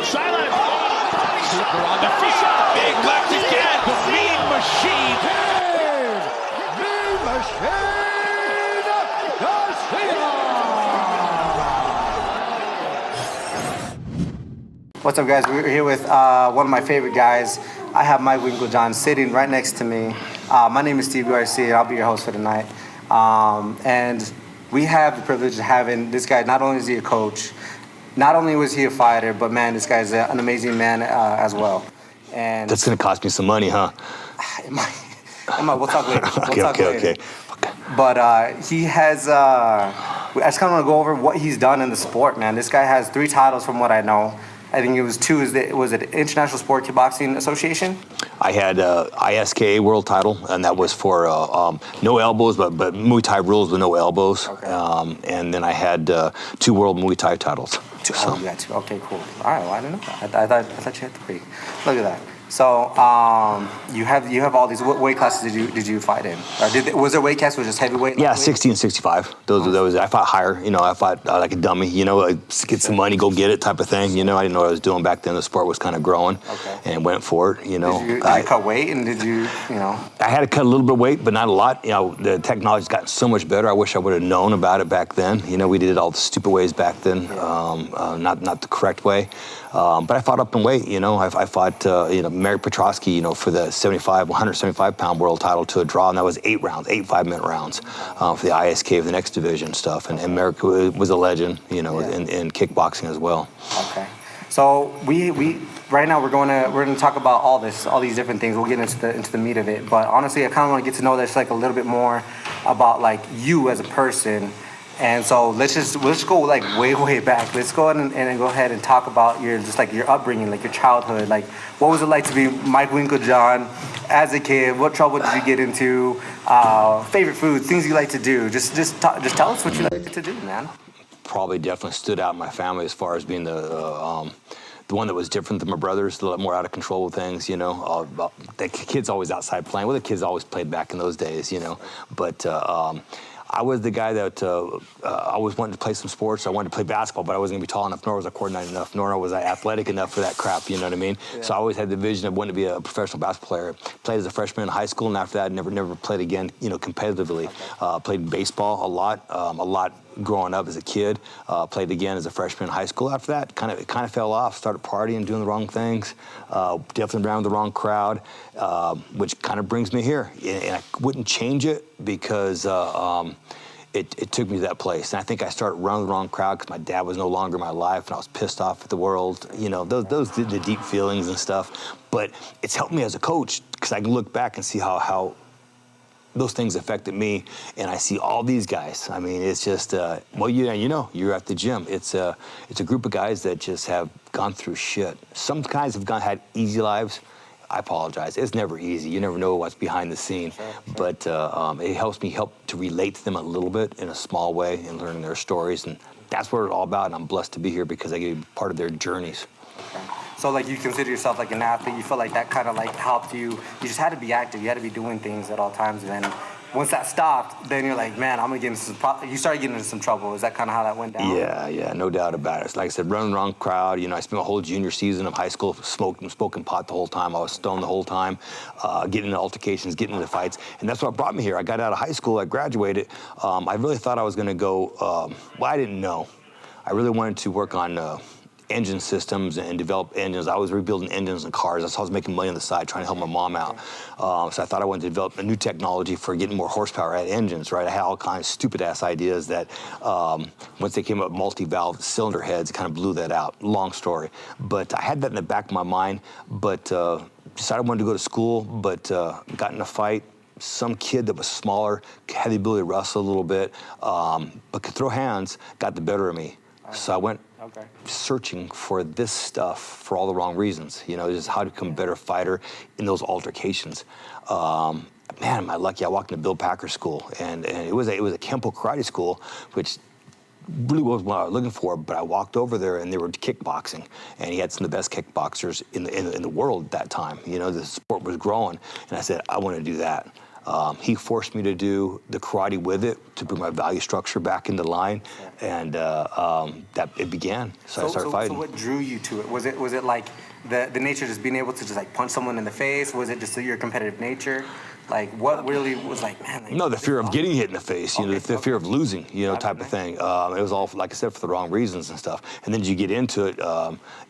Silent. Super on the feet. Big left again. The Mean Machine. Mean Machine Garcia. What's up, guys? We're here with one of my favorite guys. I have Mike Winklejohn sitting right next to me. My name is Steve Garcia. I'll be your host for tonight. And we have the privilege of having this guy. Not only is he a coach, not only was he a fighter, but man, this guy's an amazing man as well. And that's gonna cost me some money, huh? It might. We'll talk later. Okay. But he has. I just kind of want to go over what he's done in the sport, man. This guy has 3 titles, from what I know. I think it was 2. Was it International Sport Kickboxing Association? I had ISKA world title, and that was for no elbows, but Muay Thai rules with no elbows. Okay. And then I had 2 world Muay Thai titles. Oh, you got 2. Okay, cool. All right, well, I didn't know that. I thought you had 3. Look at that. So you have all these. What weight classes did you fight in? Or was there weight class was just heavyweight? Yeah, 60 and 65. Those. I fought higher. I fought like a dummy. Like, get some money, go get it type of thing. I didn't know what I was doing back then. The sport was kind of growing, and went for it. Did you cut weight, and did you? I had to cut a little bit of weight, but not a lot. The technology's gotten so much better. I wish I would have known about it back then. We did it all the stupid ways back then, not the correct way. But I fought up in weight. I fought Mary Petrosky, for the 175-pound world title to a draw, and that was 8 rounds, 8 5-minute rounds for the ISK of the next division stuff. And America was a legend, in kickboxing as well. Okay, so we right now we're going to talk about all these different things. We'll get into the meat of it. But honestly, I kind of want to get to know this like a little bit more about like you as a person. And so let's go like way back. Let's go ahead and go ahead and talk about your upbringing, like your childhood. Like, what was it like to be Mike Winklejohn as a kid? What trouble did you get into? Favorite foods, things you like to do. Just tell us what you like to do, man. Probably definitely stood out in my family as far as being the one that was different than my brothers, a little more out of control with things, The kids always outside playing. Well, the kids always played back in those days, But I was the guy that always wanted to play some sports. I wanted to play basketball, but I wasn't going to be tall enough, nor was I coordinated enough, nor was I athletic enough for that crap, you know what I mean? Yeah. So I always had the vision of wanting to be a professional basketball player. Played as a freshman in high school, and after that, never played again, competitively. Played baseball a lot growing up as a kid. Played again as a freshman in high school. After that, it kind of fell off. Started partying, doing the wrong things. Definitely around the wrong crowd, which kind of brings me here. And I wouldn't change it because it took me to that place. And I think I started running the wrong crowd because my dad was no longer in my life, and I was pissed off at the world. Those the deep feelings and stuff. But it's helped me as a coach because I can look back and see how those things affected me, and I see all these guys. I mean, it's just, you're at the gym. It's a group of guys that just have gone through shit. Some guys have had easy lives. I apologize. It's never easy. You never know what's behind the scene. Sure. But it helps me to relate to them a little bit in a small way and learning their stories, and that's what it's all about, and I'm blessed to be here because I get to be part of their journeys. Okay. So, like, you consider yourself like an athlete. You feel like that kind of like helped you. You just had to be active. You had to be doing things at all times. And then once that stopped, then you're like, man, I'm gonna get into some. You started getting into some trouble. Is that kind of how that went down? Yeah, no doubt about it. Like I said, running the wrong crowd. I spent my whole junior season of high school smoking pot the whole time. I was stoned the whole time, getting into altercations, getting into fights, and that's what brought me here. I got out of high school. I graduated. I really thought I was gonna go. I didn't know. I really wanted to work on engine systems and develop engines. I was rebuilding engines and cars. That's how I was making money on the side, trying to help my mom out. So I thought I wanted to develop a new technology for getting more horsepower out of engines, right? I had all kinds of stupid-ass ideas that once they came up multi-valve cylinder heads, it kind of blew that out. Long story. But I had that in the back of my mind, but decided I wanted to go to school, but got in a fight. Some kid that was smaller, had the ability to wrestle a little bit, but could throw hands, got the better of me. So I went searching for this stuff for all the wrong reasons. Just how to become a better fighter in those altercations. Man, am I lucky. I walked into Bill Packer School, and it was a Kempo karate school, which really was what I was looking for. But I walked over there, and they were kickboxing, and he had some of the best kickboxers in the world at that time. The sport was growing, and I said, I want to do that. He forced me to do the karate with it to bring my value structure back into line, and that it began. So I started fighting. So what drew you to it? Was it like the nature of just being able to just like punch someone in the face? Was it just your competitive nature? Like what really was like, man? Like, no, the fear of getting hit in the face, you know, the fear of losing, you know, type of thing. It was all, like I said, for the wrong reasons and stuff. And then as you get into it,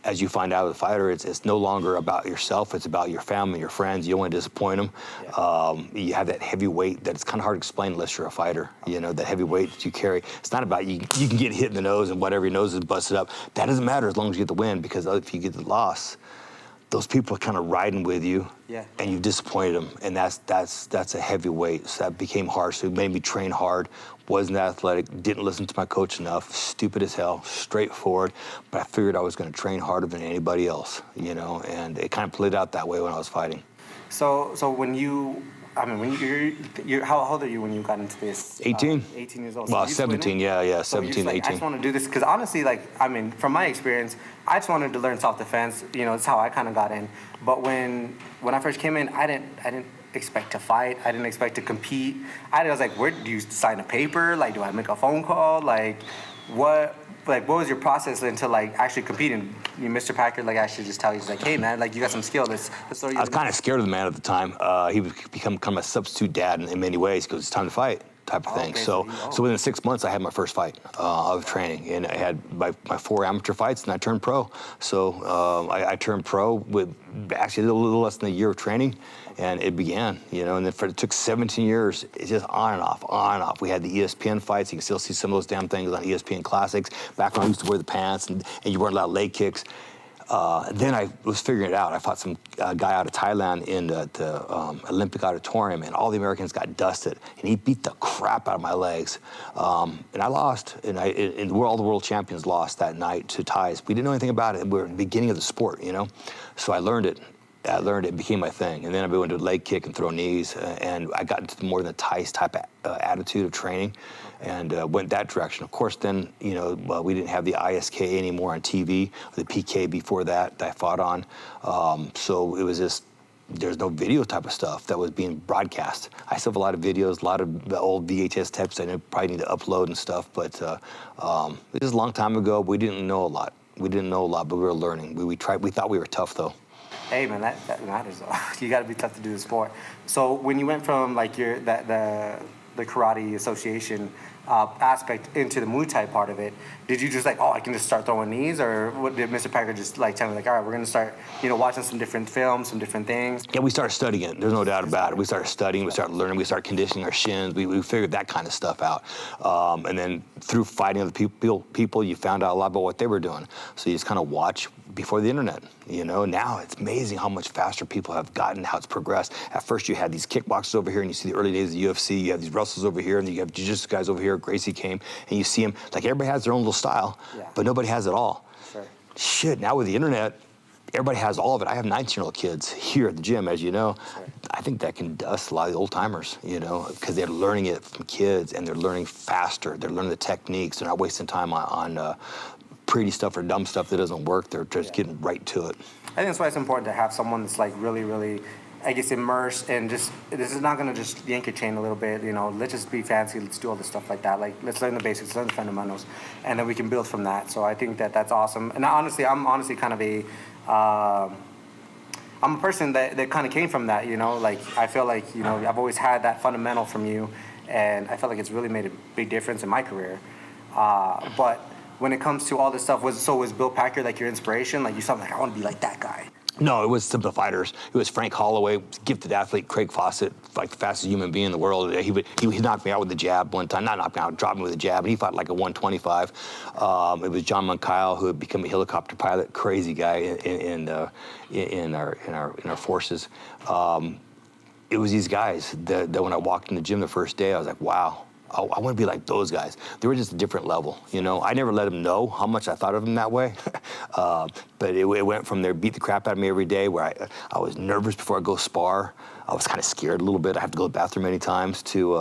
as you find out as a fighter, it's no longer about yourself. It's about your family, your friends. You don't want to disappoint them. You have that heavy weight that it's kind of hard to explain unless you're a fighter. You know, that heavy weight that you carry. It's not about you can get hit in the nose and whatever, your nose is busted up. That doesn't matter as long as you get the win, because if you get the loss, those people are kind of riding with you, and you disappointed them, and that's a heavy weight. So that became hard. So it made me train hard. Wasn't athletic. Didn't listen to my coach enough. Stupid as hell. Straightforward. But I figured I was going to train harder than anybody else, you know. And it kind of played out that way when I was fighting. So when you, I mean, when you're how old are you when you got into this? 18. 18 years old. Well, So 17. Yeah, 17, like, 18. I just want to do this because honestly, like, I mean, from my experience, I just wanted to learn self-defense. You know, that's how I kind of got in. But when I first came in, I didn't expect to fight. I didn't expect to compete. I was like, where do you sign a paper? Like, do I make a phone call? Like, what was your process into like actually competing? Mr. Packer like actually just tell you, he's like, hey man, like you got some skill. Let's throw you. I was kind of scared of the man at the time. He was become kind of a substitute dad in many ways because it's time to fight type of thing. Okay, So within 6 months, I had my first fight of training, and I had my 4 amateur fights, and I turned pro. So I turned pro with actually a little less than a year of training, and it began, you know. And then it took 17 years. It's just on and off, on and off. We had the ESPN fights. You can still see some of those damn things on ESPN Classics. Back when I used to wear the pants, and you weren't allowed leg kicks. Then I was figuring it out. I fought some guy out of Thailand in the Olympic Auditorium, and all the Americans got dusted, and he beat the crap out of my legs. And I lost, and all the world champions lost that night to Thais. We didn't know anything about it. We were at the beginning of the sport, you know? So I learned it. It became my thing. And then I went to leg kick and throw knees, and I got into more than the Thais type of attitude of training, and went that direction. Of course, then, you know, we didn't have the ISK anymore on TV, the PK before that I fought on. So it was just, there's no video type of stuff that was being broadcast. I still have a lot of videos, a lot of the old VHS tapes I probably need to upload and stuff, but it was a long time ago. We didn't know a lot. But we were learning. We thought we were tough, though. Hey man, that matters. You got to be tough to do the sport. So when you went from like the karate association aspect into the Muay Thai part of it, did you just like, I can just start throwing knees, or what, did Mr. Packer just like tell me like, all right, we're gonna start, you know, watching some different films, some different things? Yeah, we started studying it. There's no doubt about it. We started studying, we started learning, we started conditioning our shins. We figured that kind of stuff out. And then through fighting other people, you found out a lot about what they were doing. So you just kind of watch before the internet. You know, now it's amazing how much faster people have gotten, how it's progressed. At first you had these kickboxers over here, and you see the early days of the UFC, you have these wrestlers over here, and you have jiu-jitsu guys over here, Gracie came, and you see them, like everybody has their own little style, but nobody has it all. Sure. Shit, now with the internet, everybody has all of it. I have 19-year-old kids here at the gym, as you know. Sure. I think that can dust a lot of the old timers, you know, because they're learning it from kids, and they're learning faster. They're learning the techniques. They're not wasting time on pretty stuff or dumb stuff that doesn't work. They're just getting right to it. I think that's why it's important to have someone that's like really, really, I guess, immersed, and just, this is not gonna just yank your chain a little bit, you know, let's just be fancy, let's do all this stuff like that. Like, let's learn the basics, learn the fundamentals, and then we can build from that. So I think that's awesome. And I'm honestly kind of I'm a person that kind of came from that, you know, like, I feel like, you know, I've always had that fundamental from you, and I feel like it's really made a big difference in my career. But when it comes to all this stuff, was Bill Packer like your inspiration? Like, you saw like, I want to be like that guy? No, it was some of the fighters. It was Frank Holloway, gifted athlete, Craig Fawcett, like the fastest human being in the world. He knocked me out with a jab one time. Not knocked me out, dropped me with a jab, and he fought like a 125. It was John Moncyle, who had become a helicopter pilot, crazy guy in our forces. It was these guys that when I walked in the gym the first day, I was like, wow. I want to be like those guys. They were just a different level, you know. I never let them know how much I thought of them that way. But it went from there, beat the crap out of me every day, where I was nervous before I go spar. I was kind of scared a little bit. I have to go to the bathroom many times, to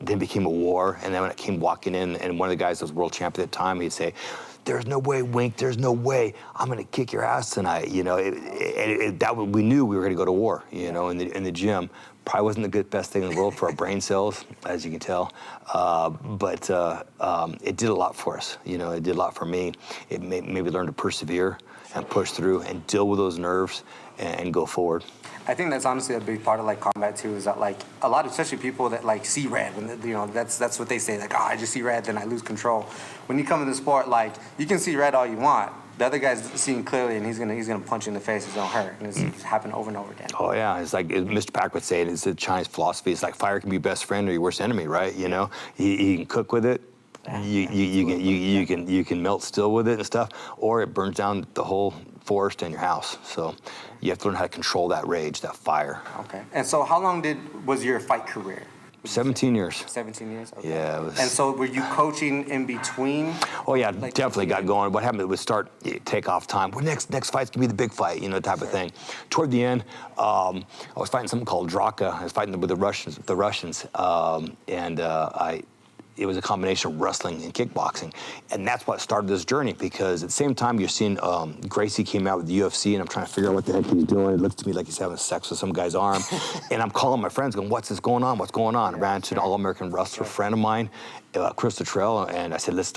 then became a war. And then when I came walking in, and one of the guys that was world champion at the time, he'd say, "There's no way, Wink, there's no way I'm gonna kick your ass tonight." You know, we knew we were gonna go to war, you know, in the gym. Probably wasn't the best thing in the world for our brain cells, as you can tell, but it did a lot for us. You know, it did a lot for me. It made me learn to persevere and push through and deal with those nerves and go forward. I think that's honestly a big part of like combat too. Is that like a lot of, especially people that like see red, when you know that's what they say. Like, I just see red, then I lose control. When you come in the sport, like you can see red all you want. The other guy's seeing clearly, and he's gonna punch you in the face. It's gonna hurt, and it's happened over and over again. Oh yeah, it's like Mr. Pack would say it. It's a Chinese philosophy. It's like fire can be your best friend or your worst enemy, right? You know, you can cook with it. You can melt steel with it and stuff, or it burns down the whole forest and your house. So you have to learn how to control that rage, that fire. Okay. And so how long was your fight career? 17 years. 17 years? Okay. Yeah. It was... And so were you coaching in between? Oh, yeah, like, definitely got going. What happened, it would start, take off time. Well, next fight's going to be the big fight, you know, type of thing. Toward the end, I was fighting something called Draka. I was fighting with the Russians. It was a combination of wrestling and kickboxing. And that's what started this journey, because at the same time you're seeing Gracie came out with the UFC, and I'm trying to figure out what the heck he's doing. It looks to me like he's having sex with some guy's arm. And I'm calling my friends going, what's going on? What's going on? I ran into an All-American wrestler friend of mine, Chris Luttrell, and I said, let's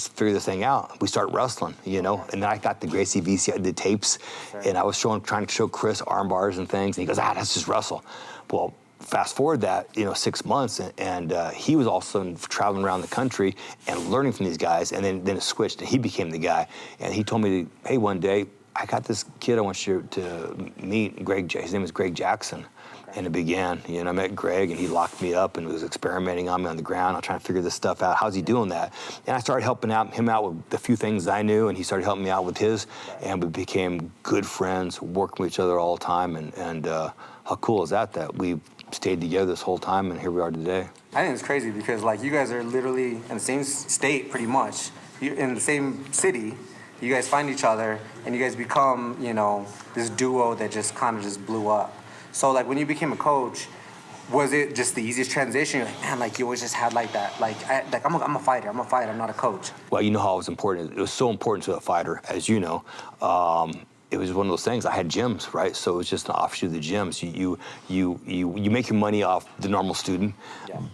figure this thing out. We start wrestling, you know? And then I got the Gracie VC, the tapes, and I was trying to show Chris arm bars and things, and he goes, let's just wrestle. Well, fast forward that, 6 months, and he was also traveling around the country and learning from these guys, and then it switched, and he became the guy. And he told me, hey, one day, I got this kid I want you to meet, Greg. His name is Greg Jackson. And it began, I met Greg, and he locked me up and was experimenting on me on the ground. I'm trying to figure this stuff out. How's he doing that? And I started helping him out with the few things I knew, and he started helping me out with his, and we became good friends, working with each other all the time. And how cool is that we stayed together this whole time, and here we are today. I think it's crazy because like you guys are literally in the same state pretty much. You're in the same city. You guys find each other, and you guys become, this duo that just kind of just blew up. So like when you became a coach, was it just the easiest transition? You're like, man, like you always just had like that. I'm a fighter. I'm I'm not a coach. Well, you know how it was important. It was so important to a fighter, as you know. It was one of those things. I had gyms, right? So it was just an offshoot of the gyms. You make your money off the normal student,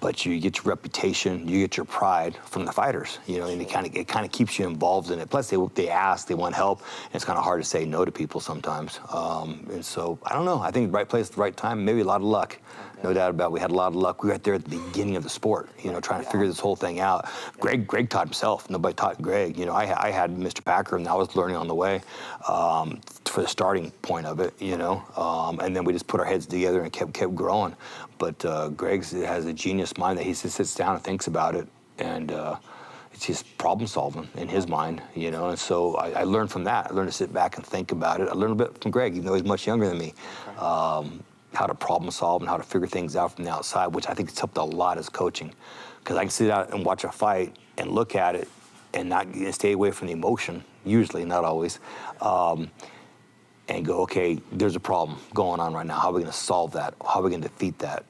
but you get your reputation, you get your pride from the fighters, and it kind of keeps you involved in it. Plus, they ask, they want help, and it's kind of hard to say no to people sometimes. And so I don't know. I think the right place at the right time, maybe a lot of luck. No doubt about it. We had a lot of luck. We were right there at the beginning of the sport, trying to figure this whole thing out. Greg taught himself. Nobody taught Greg. I had Mr. Packer, and I was learning on the way for the starting point of it, and then we just put our heads together and kept growing. But Greg has a genius mind that he just sits down and thinks about it, and it's just problem solving in his mind, and so I learned from that. I learned to sit back and think about it. I learned a bit from Greg, even though he's much younger than me. How to problem solve and how to figure things out from the outside, which I think has helped a lot as coaching. Because I can sit out and watch a fight and look at it and not stay away from the emotion, usually, not always, and go, okay, there's a problem going on right now. How are we going to solve that? How are we going to defeat that?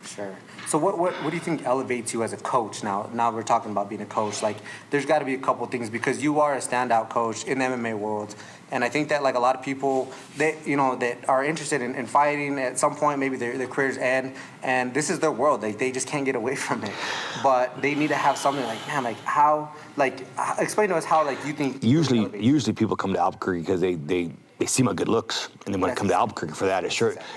Sure. So what do you think elevates you as a coach now? Now we're talking about being a coach. Like, there's got to be a couple things because you are a standout coach in the MMA world. And I think that like a lot of people that are interested in fighting at some point, maybe their careers end, and this is their world. They just can't get away from it. But they need to have something like, man, like how, like explain to us how like you think. Usually people come to Albuquerque because they see my good looks, and they want to come to Albuquerque for that.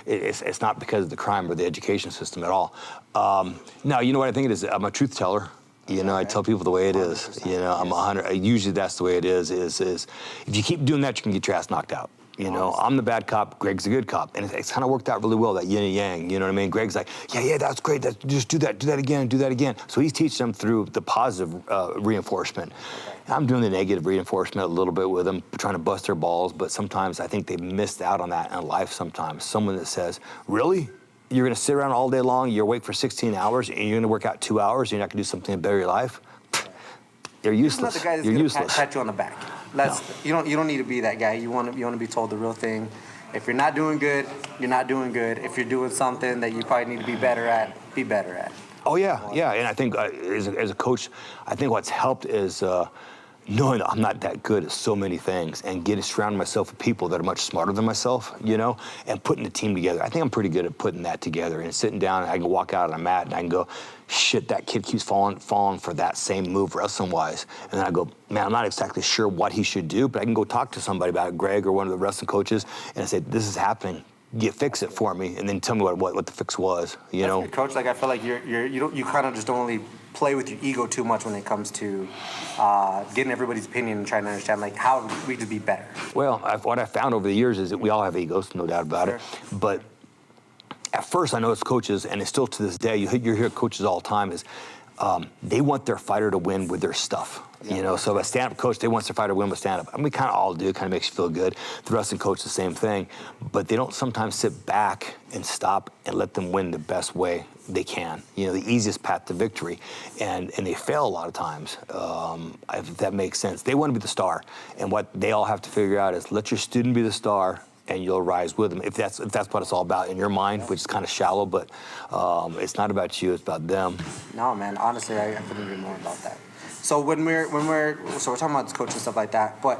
It's not because of the crime or the education system at all. Now, you know what I think it is? I'm a truth teller. I tell people the way it is. I'm 100. Usually that's the way it is if you keep doing that, you can get your ass knocked out. I'm the bad cop, Greg's the good cop. And it's kind of worked out really well, that yin and yang, you know what I mean? Greg's like, yeah, that's great, just do that again. So he's teaching them through the positive reinforcement. And I'm doing the negative reinforcement a little bit with them, trying to bust their balls, but sometimes I think they've missed out on that in life sometimes. Someone that says, really? You're gonna sit around all day long, you're awake for 16 hours, and you're gonna work out 2 hours, and you're not gonna do something to better your life? You're useless. Not the guy that's gonna pat you on the back. You don't need to be that guy. You want to be told the real thing. If you're not doing good, you're not doing good. If you're doing something that you probably need to be better at, be better at. Oh yeah. And I think as a coach, I think what's helped is knowing that I'm not that good at so many things, and surrounding myself with people that are much smarter than myself, you know, and putting the team together. I think I'm pretty good at putting that together and sitting down, and I can walk out on a mat and I can go, shit, that kid keeps falling for that same move wrestling-wise. And then I go, man, I'm not exactly sure what he should do, but I can go talk to somebody about it, Greg or one of the wrestling coaches, and I say, this is happening. Fix it for me, and then tell me what the fix was. You know, good, Coach. Like I feel like you kind of just don't really play with your ego too much when it comes to getting everybody's opinion and trying to understand like how we could be better. Well, what I found over the years is that we all have egos, no doubt about it. But at first, I know it's coaches, and it's still to this day. You hear coaches all the time is they want their fighter to win with their stuff. Yeah. You know, so a stand-up coach, they want their fighter to win with stand-up. And we kind of all do. It kind of makes you feel good. The wrestling coach, the same thing. But they don't sometimes sit back and stop and let them win the best way they can. You know, the easiest path to victory. And they fail a lot of times, if that makes sense. They want to be the star. And what they all have to figure out is let your student be the star, and you'll rise with them. If that's what it's all about in your mind, which is kind of shallow, but it's not about you, it's about them. No, man, honestly, I couldn't agree more about that. So when we're talking about this coaching and stuff like that, but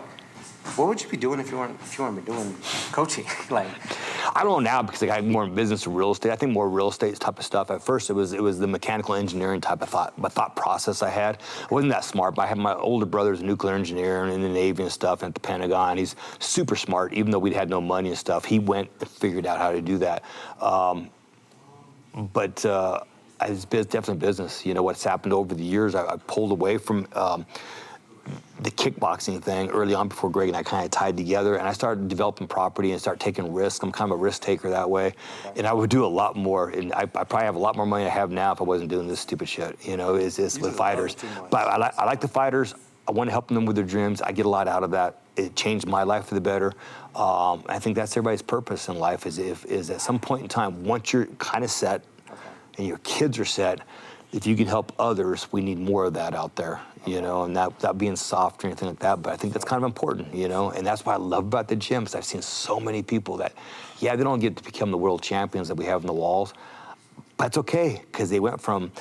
what would you be doing if you weren't doing coaching? Like, I don't know now because I got more in business or real estate. I think more real estate type of stuff. At first, it was the mechanical engineering type of thought process I had. I wasn't that smart, but I had my older brother's a nuclear engineer and in the Navy and stuff, and at the Pentagon. He's super smart, even though we'd had no money and stuff. He went and figured out how to do that. It's definitely business. You know, what's happened over the years, I pulled away from the kickboxing thing early on before Greg and I kind of tied together, and I started developing property and started taking risks. I'm kind of a risk taker that way, and I would do a lot more, and I probably have a lot more money I have now if I wasn't doing this stupid shit, you know, is with fighters. But I like the fighters. I want to help them with their dreams. I get a lot out of that. It changed my life for the better. I think that's everybody's purpose in life is at some point in time, once you're kind of set and your kids are set, if you can help others, we need more of that out there, you know, and that being soft or anything like that. But I think that's kind of important, you know, and that's what I love about the gym, is I've seen so many people that, yeah, they don't get to become the world champions that we have in the walls, but it's okay, because they went from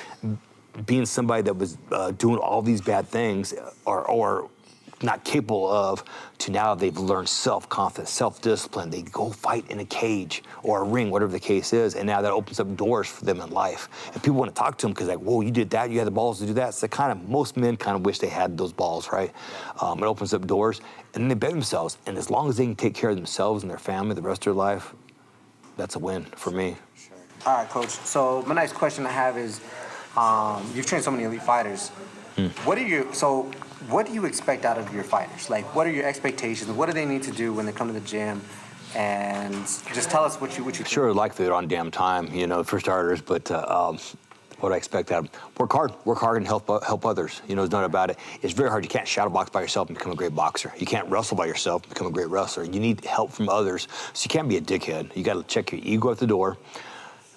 being somebody that was doing all these bad things or not capable of, to now they've learned self-confidence, self-discipline. They go fight in a cage or a ring, whatever the case is, and now that opens up doors for them in life. And people want to talk to them because, like, whoa, you did that, you had the balls to do that. So most men kind of wish they had those balls, right? It opens up doors, and then they bet themselves. And as long as they can take care of themselves and their family the rest of their life, that's a win for me. Sure. All right, Coach. So my next question I have is, you've trained so many elite fighters. What do you expect out of your fighters? Like, what are your expectations? What do they need to do when they come to the gym? And just tell us what you think. Sure, like they're on damn time, you know, for starters. But what I expect out of them, work hard and help others. You know, there's nothing about it. It's very hard. You can't shadow box by yourself and become a great boxer. You can't wrestle by yourself and become a great wrestler. You need help from others. So you can't be a dickhead. You got to check your ego at the door,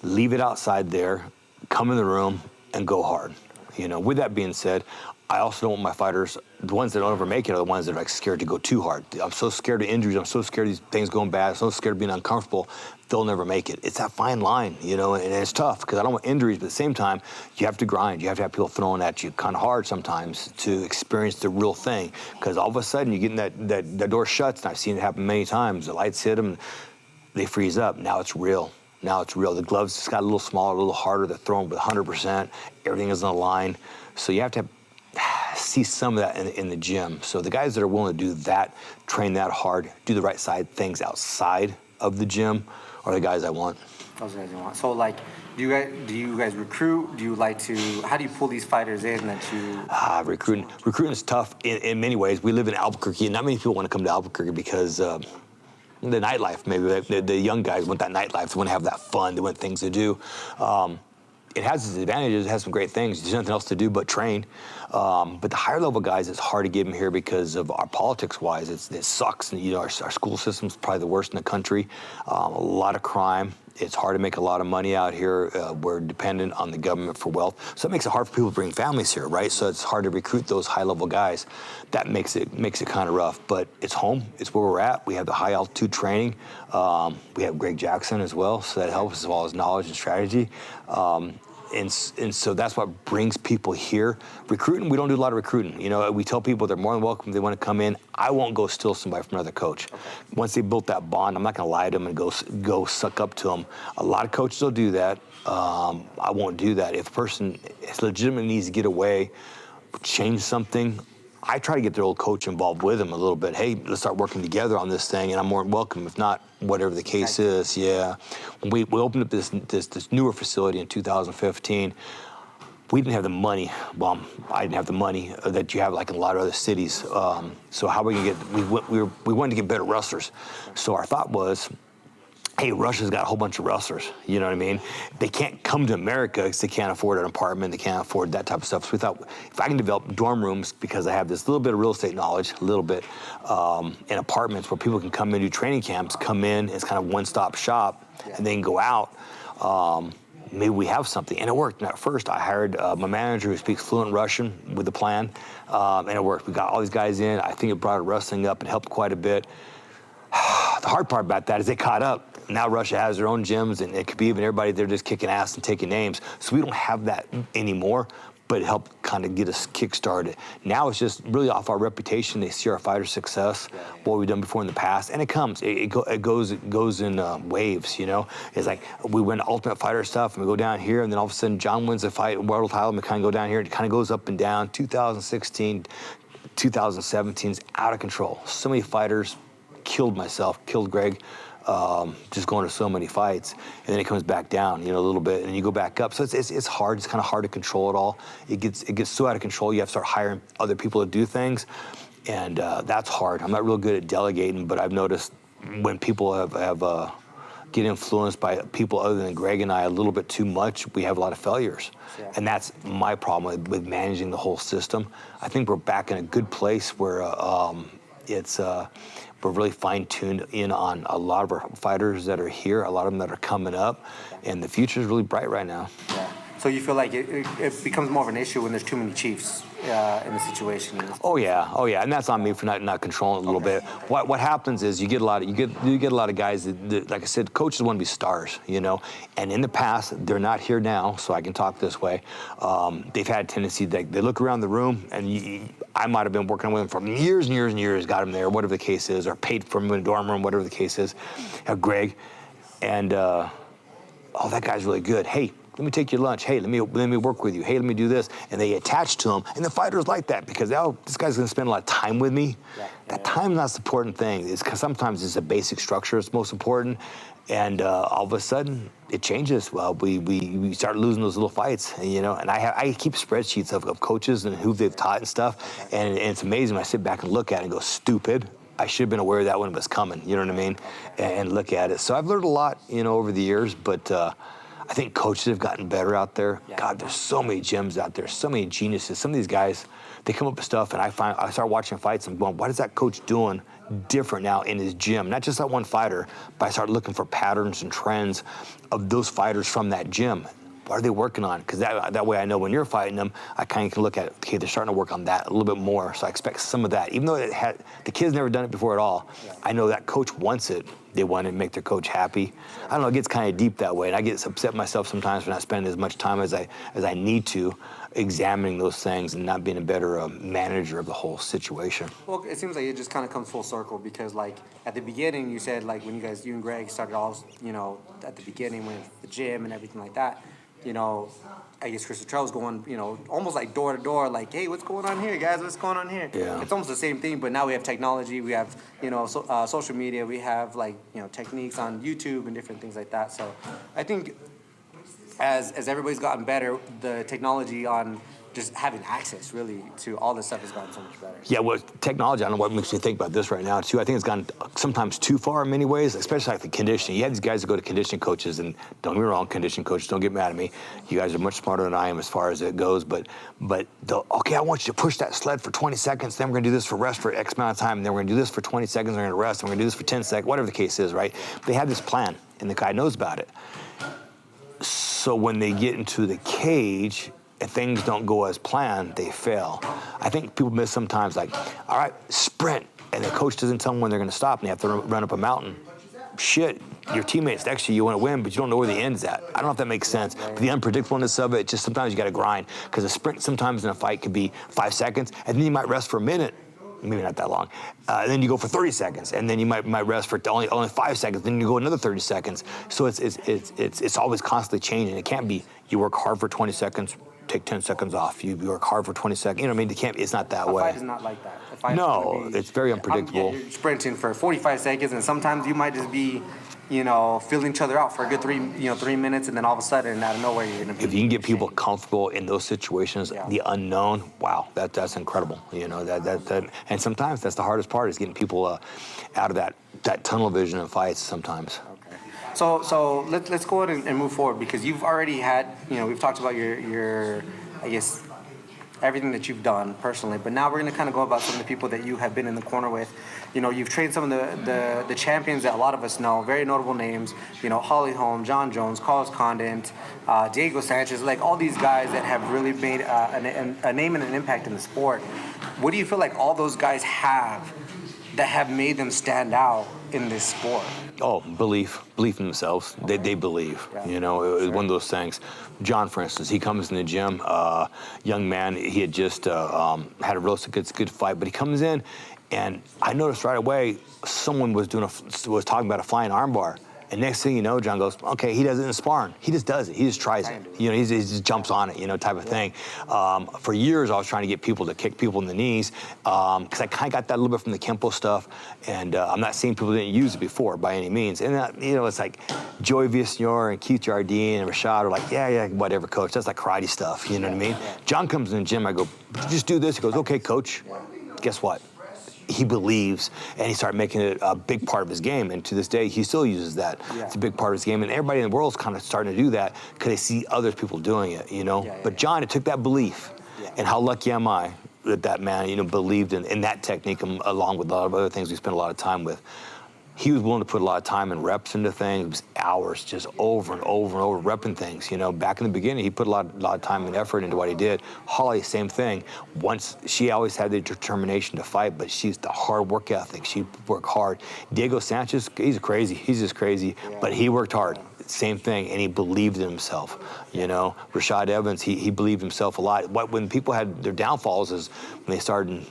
leave it outside there, come in the room, and go hard. You know, with that being said, I also don't want my fighters, the ones that don't ever make it are the ones that are like scared to go too hard. I'm so scared of injuries. I'm so scared of these things going bad. I'm so scared of being uncomfortable. They'll never make it. It's that fine line, you know, and it's tough because I don't want injuries, but at the same time, you have to grind. You have to have people throwing at you kind of hard sometimes to experience the real thing, because all of a sudden you get in that door shuts, and I've seen it happen many times. The lights hit them, they freeze up. Now it's real. Now it's real. The gloves just got a little smaller, a little harder. They're thrown with 100%. Everything is on the line. So you have to see some of that in the gym. So the guys that are willing to do that, train that hard, do the right side things outside of the gym are the guys I want. Those guys you want. So, like, do you guys recruit? Do you like to? How do you pull these fighters in that you? Recruiting is tough in many ways. We live in Albuquerque, and not many people want to come to Albuquerque because the nightlife. Maybe the young guys want that nightlife. They want to have that fun. They want things to do. It has its advantages. It has some great things. There's nothing else to do but train. But the higher level guys, it's hard to get them here because of our politics-wise. It sucks. And, you know, our school system's probably the worst in the country. A lot of crime. It's hard to make a lot of money out here. We're dependent on the government for wealth. So it makes it hard for people to bring families here, right? So it's hard to recruit those high-level guys. That makes it kind of rough. But it's home. It's where we're at. We have the high-altitude training. We have Greg Jackson as well, so that helps as well as knowledge and strategy. so that's what brings people here. Recruiting, we don't do a lot of recruiting. You know, we tell people they're more than welcome if they want to come in. I won't go steal somebody from another coach. Okay. Once they built that bond, I'm not going to lie to them and go suck up to them. A lot of coaches will do that. I won't do that. If a person legitimately needs to get away, change something, I try to get their old coach involved with them a little bit. Hey, let's start working together on this thing, and I'm more than welcome. If not, whatever the case is, yeah. When we opened up this newer facility in 2015, we didn't have the money. Well, I didn't have the money that you have like in a lot of other cities. So how are we gonna get? We wanted to get better wrestlers. So our thought was, hey, Russia's got a whole bunch of wrestlers, you know what I mean? They can't come to America because they can't afford an apartment, they can't afford that type of stuff. So we thought, if I can develop dorm rooms, because I have this little bit of real estate knowledge, a little bit, and apartments where people can come in, do training camps, come in, it's kind of one-stop shop, and then go out, maybe we have something. And it worked. And at first, I hired my manager who speaks fluent Russian with the plan, and it worked. We got all these guys in. I think it brought our wrestling up and helped quite a bit. The hard part about that is they caught up. Now Russia has their own gyms, and it could be even everybody there just kicking ass and taking names. So we don't have that anymore, but it helped kind of get us kick-started. Now it's just really off our reputation. They see our fighter success, what we've done before in the past, and it comes. It goes in waves, you know? It's like we win Ultimate Fighter stuff, and we go down here, and then all of a sudden John wins a fight, world title, and we kind of go down here, and it kind of goes up and down. 2016, 2017 is out of control. So many fighters, killed myself, killed Greg, just going to so many fights, and then it comes back down, you know, a little bit, and you go back up. So it's hard. It's kind of hard to control it all. It gets so out of control. You have to start hiring other people to do things, and that's hard. I'm not real good at delegating, but I've noticed when people have get influenced by people other than Greg and I a little bit too much, we have a lot of failures. Yeah. And that's my problem with managing the whole system. I think we're back in a good place where we're really fine-tuned in on a lot of our fighters that are here, a lot of them that are coming up, and the future is really bright right now. Yeah. So you feel like it becomes more of an issue when there's too many chiefs in the situation? Oh yeah, and that's on me for not controlling it a little bit. What happens is you get a lot of guys that, like I said, coaches want to be stars, you know. And in the past, they're not here now, so I can talk this way. They've had a tendency they look around the room, and I might have been working with them for years and years and years, got them there, whatever the case is, or paid for them in a dorm room, whatever the case is. Greg, and oh, that guy's really good. Hey, let me take your lunch. Hey, let me work with you. Hey, let me do this. And they attach to him. And the fighters like that because, oh, this guy's going to spend a lot of time with me. Yeah. That time's not the important thing. It's because sometimes it's a basic structure that's most important. And all of a sudden, it changes. Well, we start losing those little fights, you know. And I keep spreadsheets of coaches and who they've taught and stuff. And it's amazing when I sit back and look at it and go, stupid. I should have been aware of that when it was coming, you know what I mean? And look at it. So I've learned a lot, you know, over the years, but I think coaches have gotten better out there. Yeah. God, there's so many gyms out there, so many geniuses. Some of these guys, they come up with stuff, and I start watching fights and going, what is that coach doing different now in his gym? Not just that one fighter, but I start looking for patterns and trends of those fighters from that gym. What are they working on? Because that way I know when you're fighting them, I kind of can look at it. Okay, they're starting to work on that a little bit more. So I expect some of that. Even though the kid's never done it before at all, yeah. I know that coach wants it. They want to make their coach happy. I don't know, it gets kind of deep that way. And I get upset myself sometimes for not spending as much time as I need to examining those things and not being a better manager of the whole situation. Well, it seems like it just kind of comes full circle because, like, at the beginning, you said, like, when you and Greg started all, you know, at the beginning with the gym and everything like that, you know, I guess Chris Luttrell was going, you know, almost like door to door, like, hey, what's going on here, guys? What's going on here? Yeah. It's almost the same thing, but now we have technology, we have, you know, social media, we have, like, you know, techniques on YouTube and different things like that. So I think as everybody's gotten better, the technology on just having access, really, to all this stuff has gotten so much better. Yeah, well, technology, I don't know what makes you think about this right now, too. I think it's gone sometimes too far in many ways, especially like the conditioning. You have these guys that go to conditioning coaches, and don't get me wrong, conditioning coaches, don't get mad at me. You guys are much smarter than I am as far as it goes, but okay, I want you to push that sled for 20 seconds, then we're going to do this for rest for X amount of time, and then we're going to do this for 20 seconds, we're going to rest, and we're going to do this for 10 seconds, whatever the case is, right? They have this plan, and the guy knows about it. So when they get into the cage, if things don't go as planned, they fail. I think people miss sometimes, like, all right, sprint, and the coach doesn't tell them when they're going to stop, and they have to run up a mountain. shit, your teammates next to you, you want to win, but you don't know where the end's at. I don't know if that makes sense. But the unpredictableness of it, just sometimes you got to grind. Because a sprint sometimes in a fight could be 5 seconds, and then you might rest for a minute. Maybe not that long. Then you go for 30 seconds, and then you might rest for only 5 seconds. Then you go another 30 seconds. So it's always constantly changing. It can't be you work hard for 20 seconds, take 10 seconds off. You work hard for 20 seconds. You know what I mean? It can't. It's not that way. A fight is not like that. A fight No, it's very unpredictable. You're sprinting for 45 seconds, and sometimes you might just be, feeling each other out for a good 3 minutes, and then all of a sudden, out of nowhere, you're gonna be. If you can get people comfortable in those situations, the unknown, wow, that's incredible. That, and sometimes that's the hardest part is getting people out of that tunnel vision in fights. Sometimes. Okay. So let's go ahead and move forward, because you've already had, we've talked about your I guess, everything that you've done personally, but now we're going to kind of go about some of the people that you have been in the corner with. You've trained some of the champions that a lot of us know, very notable names, Holly Holm, John Jones, Carlos Condit, Diego Sanchez, like all these guys that have really made a name and an impact in the sport. What do you feel like all those guys have that have made them stand out in this sport? Oh, belief in themselves. Okay. They believe. Yeah. It was one of those things. John, for instance, he comes in the gym, young man. He had just had a real good fight, but he comes in, and I noticed right away someone was talking about a flying armbar. And next thing you know, John goes, okay, he does it in sparring. He just does it. He just tries it. He just jumps on it, type of thing. For years, I was trying to get people to kick people in the knees because I kind of got that a little bit from the Kempo stuff. And I'm not saying people didn't use it before by any means. And, it's like Joey Villasenor and Keith Jardine and Rashad are like, yeah, whatever, coach. That's like karate stuff, you know what I mean? John comes in the gym. I go, just do this. He goes, okay, coach. Guess what? He believes, and he started making it a big part of his game. And to this day, he still uses that. Yeah. It's a big part of his game. And everybody in the world is kind of starting to do that because they see other people doing it, But John, it took that belief. Yeah. And how lucky am I that man, believed in that technique along with a lot of other things we spent a lot of time with. He was willing to put a lot of time and reps into things, hours, just over and over and over repping things. Back in the beginning, he put a lot of time and effort into what he did. Holly, same thing. She always had the determination to fight, but she's the hard work ethic. She worked hard. Diego Sanchez, he's crazy. He's just crazy, but he worked hard. Same thing, and he believed in himself. Rashad Evans, he believed himself a lot. When people had their downfalls is when they started.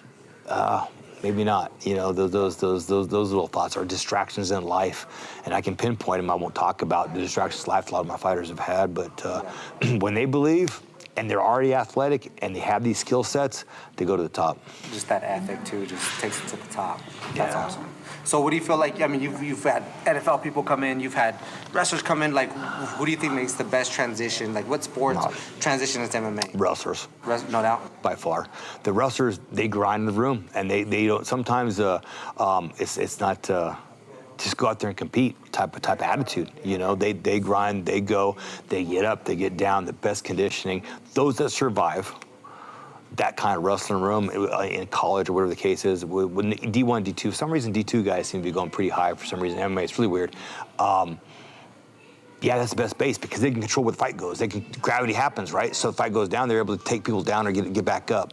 Maybe not, those little thoughts are distractions in life. And I can pinpoint them. I won't talk about the distractions life a lot of my fighters have had, but when they believe and they're already athletic and they have these skill sets, they go to the top. Just that ethic too, just takes it to the top. That's awesome. So what do you feel like, you've had NFL people come in, you've had wrestlers come in, like, who do you think makes the best transition? Like, what sports transition into MMA? Wrestlers. No doubt? By far. The wrestlers, they grind in the room, and they don't, sometimes it's not just go out there and compete type of attitude. They grind, they go, they get up, they get down, the best conditioning. Those that survive that kind of wrestling room in college or whatever the case is, when D1, D2, for some reason D2 guys seem to be going pretty high for some reason. MMA, it's really weird. That's the best base because they can control where the fight goes. Gravity happens, right? So if the fight goes down, they're able to take people down or get back up.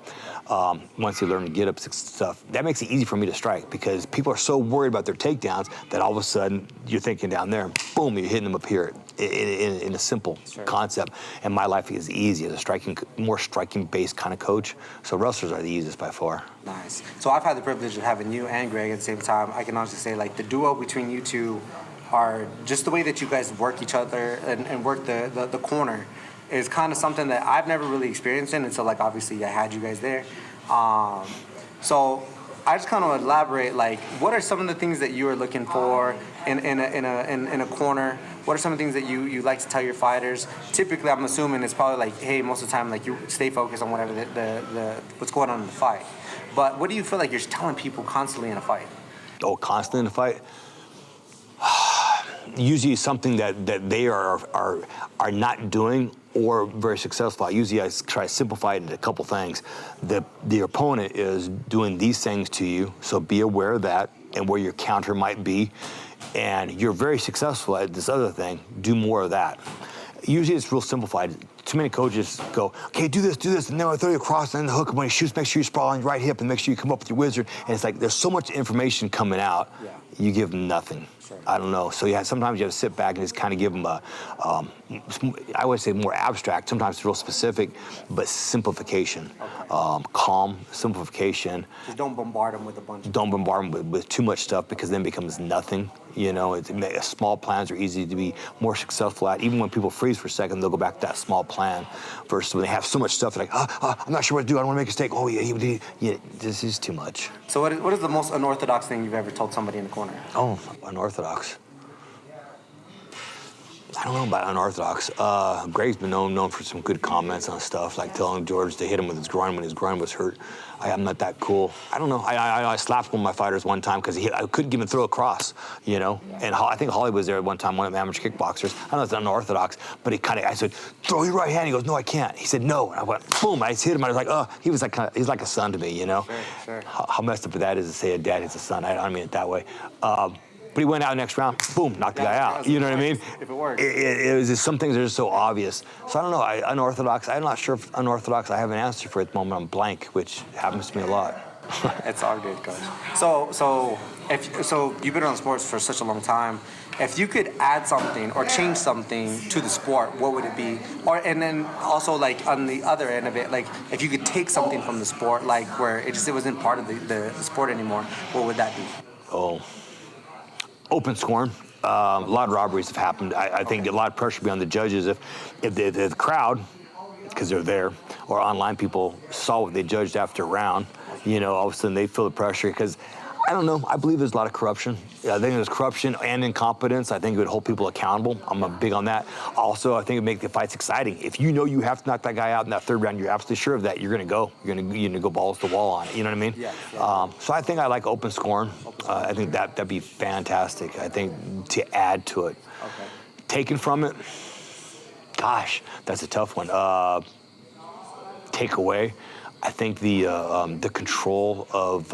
Once they learn to get up stuff, that makes it easy for me to strike because people are so worried about their takedowns that all of a sudden you're thinking down there, and boom, you're hitting them up here in a simple concept. And my life is easy as a more striking-based kind of coach. So wrestlers are the easiest by far. Nice. So I've had the privilege of having you and Greg at the same time. I can honestly say, like, the duo between you two are just the way that you guys work each other and work the corner is kind of something that I've never really experienced in until, like, obviously I had you guys there. So I just kind of elaborate, like, what are some of the things that you are looking for in a corner? What are some of the things that you like to tell your fighters? Typically, I'm assuming it's probably like, hey, most of the time, like, you stay focused on whatever what's going on in the fight. But what do you feel like you're telling people constantly in a fight? Oh, constantly in a fight? Usually something that they are not doing or very successful at. Usually I try to simplify it into a couple things. The opponent is doing these things to you, so be aware of that and where your counter might be. And you're very successful at this other thing, do more of that. Usually it's real simplified too many coaches go, okay, do this, and then I'll throw you across, and then the hook, and when he shoots, make sure you sprawl on your right hip, and make sure you come up with your wizard. And it's like, there's so much information coming out, you give them nothing. Sure. I don't know. So sometimes you have to sit back and just kind of give them a, I would say more abstract, sometimes it's real specific, but simplification. Calm, simplification. Just don't bombard them with a bunch. Don't bombard them with too much stuff, because then it becomes nothing. You know, small plans are easy to be more successful at. Even when people freeze for a second, they'll go back to that small plan. Versus when they have so much stuff, they're like, I'm not sure what to do. I don't want to make a mistake. Oh, yeah, this is too much. So what is the most unorthodox thing you've ever told somebody in the corner? Oh, unorthodox. I don't know about unorthodox. Greg's been known for some good comments on stuff, like telling George to hit him with his groin when his groin was hurt. I'm not that cool. I don't know. I slapped one of my fighters one time because I couldn't even throw a cross, you know? And I think Holly was there at one time, one of the amateur kickboxers. I don't know if it's unorthodox, but I said, throw your right hand. He goes, no, I can't. He said, no. And I went, boom, I just hit him. I was like, oh, he's like a son to me, you know? Sure. How messed up that is to say a dad hits a son. I don't mean it that way. But he went out next round, boom, knocked the guy out. You know what I mean? If it works. It was just, some things are just so obvious. So I don't know, unorthodox, I'm not sure if unorthodox, I have an answer for it at the moment. I'm blank, which happens to me a lot. It's all good, Coach. So you've been on sports for such a long time. If you could add something or change something to the sport, what would it be? And then also, like, on the other end of it, like, if you could take something from the sport, like where it wasn't part of the sport anymore, what would that be? Oh. Open scoring. A lot of robberies have happened. I think a lot of pressure be on the judges if the crowd, because they're there, or online people saw what they judged after a round, you know, all of a sudden they feel the pressure. Because I don't know, I believe there's a lot of corruption. I think there's corruption and incompetence. I think it would hold people accountable. I'm big on that. Also, I think it would make the fights exciting. If you know you have to knock that guy out in that third round, you're absolutely sure of that, you're going to go. You're going to go balls to the wall on it. You know what I mean? Yeah. So I think I like open scoring. I think that'd be fantastic. I think to add to it. Okay. Taken from it, gosh, that's a tough one. Take away, I think the control of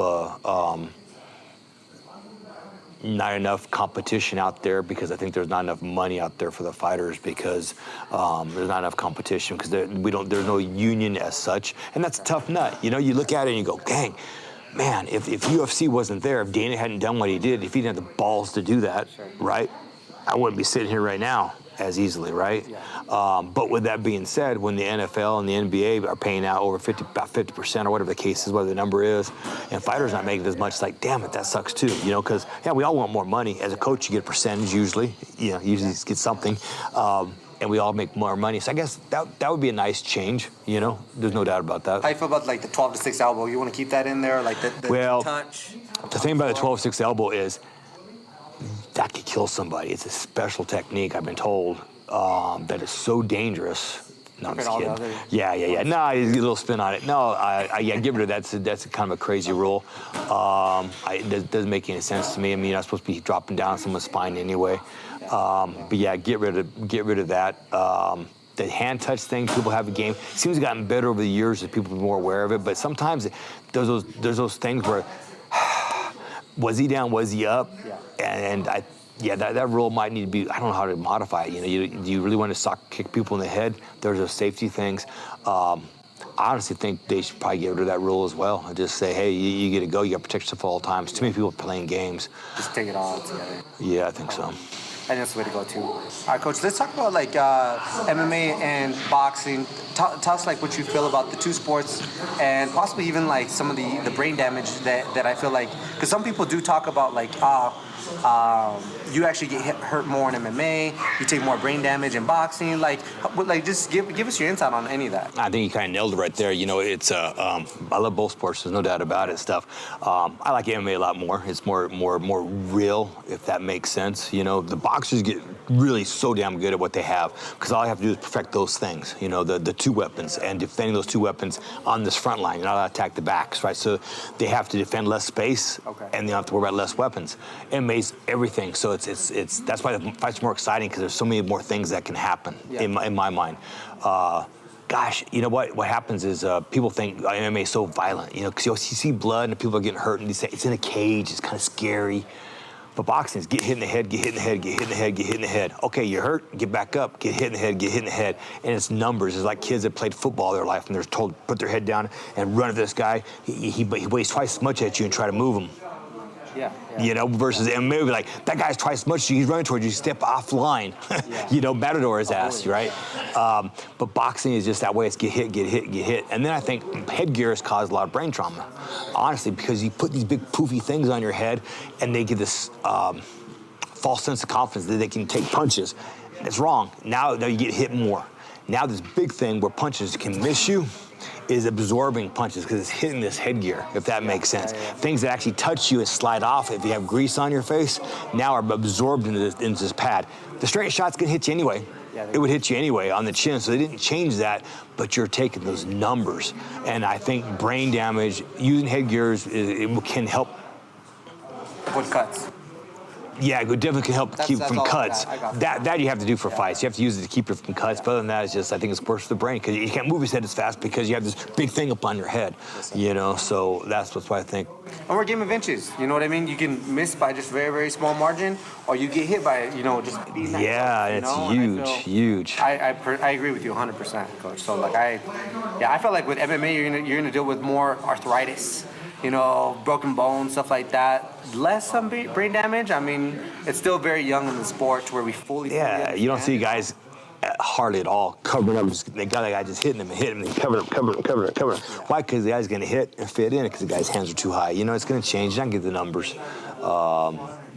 not enough competition out there, because I think there's not enough money out there for the fighters, because there's not enough competition, because there's no union as such, and that's a tough nut. You know, you look at it and you go, dang, man, if UFC wasn't there, if Dana hadn't done what he did, if he didn't have the balls to do that, right, I wouldn't be sitting here right now as easily, right? Yeah. But with that being said, when the NFL and the NBA are paying out over about 50% or whatever the case is, whatever the number is, and fighters not making as much, it's like, damn it, that sucks too, you know, because, yeah, we all want more money. As a coach, you get a percentage usually, you know, usually get something, and we all make more money. So I guess that would be a nice change, you know, there's no doubt about that. How you feel about, like, the 12-6 elbow? You want to keep that in there, like the touch? The thing about the 12-6 elbow is that could kill somebody. It's a special technique, I've been told, that is so dangerous. No, I'm just kidding. Yeah. No, you get a little spin on it. No, yeah, get rid of that. That's kind of a crazy rule. It doesn't make any sense to me. I mean, you're not supposed to be dropping down someone's spine anyway. But yeah, get rid of that. The hand touch thing, people have a game. It seems to have gotten better over the years as people are more aware of it. But sometimes there's those things where, was he down, was he up? Yeah. That rule might need to be, I don't know how to modify it. You know, do you really want to kick people in the head? There's those safety things. I honestly think they should probably get rid of that rule as well and just say, hey, you get to go, you got to protect yourself at all times. Too many people playing games. Just take it all together. Yeah, I think so. I think that's the way to go too. All right, Coach, let's talk about, like, MMA and boxing. Tell us, like, what you feel about the two sports, and possibly even, like, some of the brain damage that I feel like, because some people do talk about, like, you actually get hurt more in MMA, you take more brain damage in boxing. Like just give us your insight on any of that. I think you kind of nailed it right there. You know, it's I love both sports. There's no doubt about it. I like MMA a lot more. It's more real, if that makes sense. You know, the boxers get really so damn good at what they have, because all you have to do is perfect those things. You know, the two weapons, and defending those two weapons on this front line. You're not allowed to attack the backs, right? So they have to defend less space, and they don't have to worry about less weapons. MMA's everything. So it's that's why the fight's more exciting, because there's so many more things that can happen in my mind. Gosh, you know what happens is people think MMA is so violent, you know, because you see blood and people are getting hurt, and they say it's in a cage, it's kind of scary. But boxing is get hit in the head, get hit in the head, get hit in the head, get hit in the head. Okay, you're hurt, get back up, get hit in the head, get hit in the head. And it's numbers. It's like kids that played football their life and they're told to put their head down and run at this guy. He weighs twice as much at you and try to move him. Yeah. You know, versus MMA would be like, that guy's twice as much as you, he's running towards you, step offline. You know, Matador his ass, right? But boxing is just that way. It's get hit, get hit, get hit. And then I think headgear has caused a lot of brain trauma, honestly, because you put these big poofy things on your head and they give this false sense of confidence that they can take punches. It's wrong. Now you get hit more. Now this big thing where punches can miss you is absorbing punches because it's hitting this headgear, if that makes sense. Things that actually touch you and slide off if you have grease on your face now are absorbed into this pad. The straight shots can hit you anyway. It would hit you anyway on the chin, so they didn't change that, but you're taking those numbers. And I think brain damage, using headgears, it can help. With cuts. Yeah, it definitely can help keep from cuts. I got That you have to do for fights. You have to use it to keep it from cuts. But other than that, it's just, I think it's worse for the brain because you can't move his head as fast because you have this big thing up on your head. You know, so that's why I think. And we're a game of inches. You know what I mean? You can miss by just very, very small margin, or you get hit by, you know, just beating that Yeah, it's huge. I agree with you 100%, Coach. So like I felt like with MMA you're gonna deal with more arthritis. You know, broken bones, stuff like that. Less some brain damage. I mean, it's still very young in the sport to where we fully. Yeah, you don't see guys hardly at all covering up. They got a guy just hitting him and hitting him and covering up. Why? Because the guy's going to hit and fit in because the guy's hands are too high. You know, it's going to change. I can get the numbers.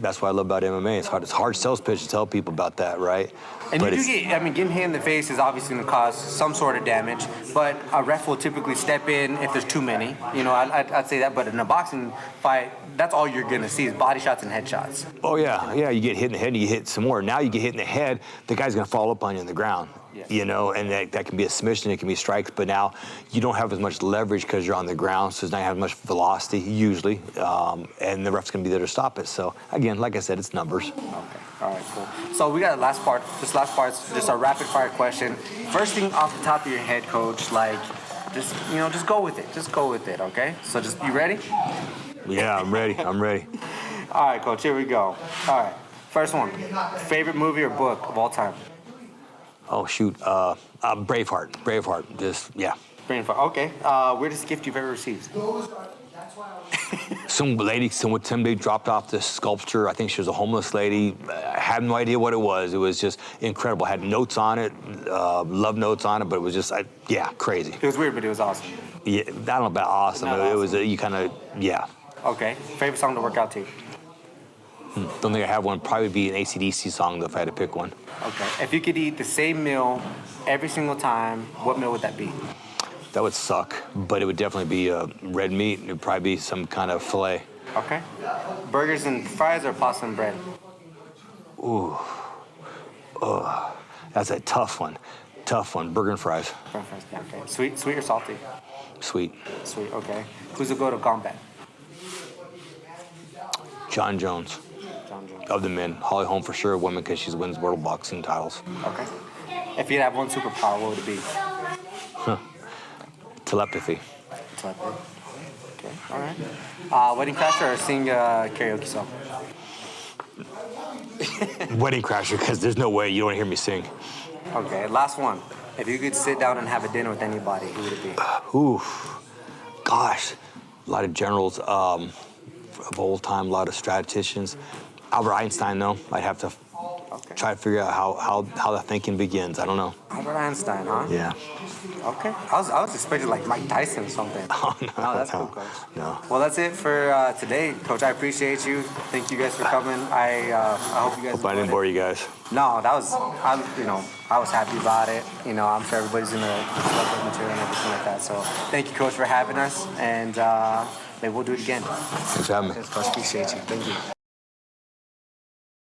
That's what I love about MMA. It's hard sales pitch to tell people about that, right? And but you do get, I mean, getting hit in the face is obviously going to cause some sort of damage, but a ref will typically step in if there's too many. You know, I'd say that, but in a boxing fight, that's all you're going to see is body shots and head shots. Oh, yeah, you get hit in the head and you hit some more. Now you get hit in the head, the guy's going to fall up on you on the ground. You know, and that can be a submission, it can be strikes, but now you don't have as much leverage because you're on the ground, so it's not having much velocity, usually, and the ref's going to be there to stop it. So, again, like I said, it's numbers. Okay, all right, cool. So we got the last part. This last part's just a rapid-fire question. First thing off the top of your head, Coach, like, just go with it. Just go with it, okay? So you ready? Yeah, I'm ready. I'm ready. All right, Coach, here we go. All right, first one. Favorite movie or book of all time? Oh, shoot. Braveheart. Just, yeah. Braveheart. Okay. Weirdest gift you've ever received? Somebody dropped off this sculpture. I think she was a homeless lady. I had no idea what it was. It was just incredible. Had notes on it, love notes on it, but it was just, crazy. It was weird, but it was awesome. Yeah, I don't know about awesome. It was, you kind of, yeah. Okay. Favorite song to work out to? Don't think I have one. Probably be an AC/DC song if I had to pick one. Okay. If you could eat the same meal every single time, what meal would that be? That would suck, but it would definitely be red meat. It would probably be some kind of filet. Okay. Burgers and fries or pasta and bread? Ooh. That's a tough one. Burger and fries. Burger and fries, yeah, okay. Sweet or salty? Sweet. Sweet, okay. Who's the go to combat? John Jones. Of the men. Holly Holm for sure, women, because she wins world boxing titles. Okay. If you'd have one superpower, what would it be? Telepathy. Telepathy. Okay, all right. Wedding Crasher or sing a karaoke song? Wedding Crasher, because there's no way you don't want to hear me sing. Okay, last one. If you could sit down and have a dinner with anybody, who would it be? Gosh. A lot of generals of old time, a lot of statisticians. Albert Einstein, though. I'd have to try to figure out how the thinking begins. I don't know. Albert Einstein, huh? Yeah. Okay. I was expecting like Mike Tyson or something. Oh, no, that's cool, Coach. No. Well, that's it for today, Coach. I appreciate you. Thank you guys for coming. I hope you guys. Hope I didn't bore you guys. No, I was happy about it. You know, I'm sure everybody's gonna love the material and everything like that. So, thank you, Coach, for having us, and maybe we'll do it again. Thanks for having me. Yes, Coach, appreciate you. Thank you.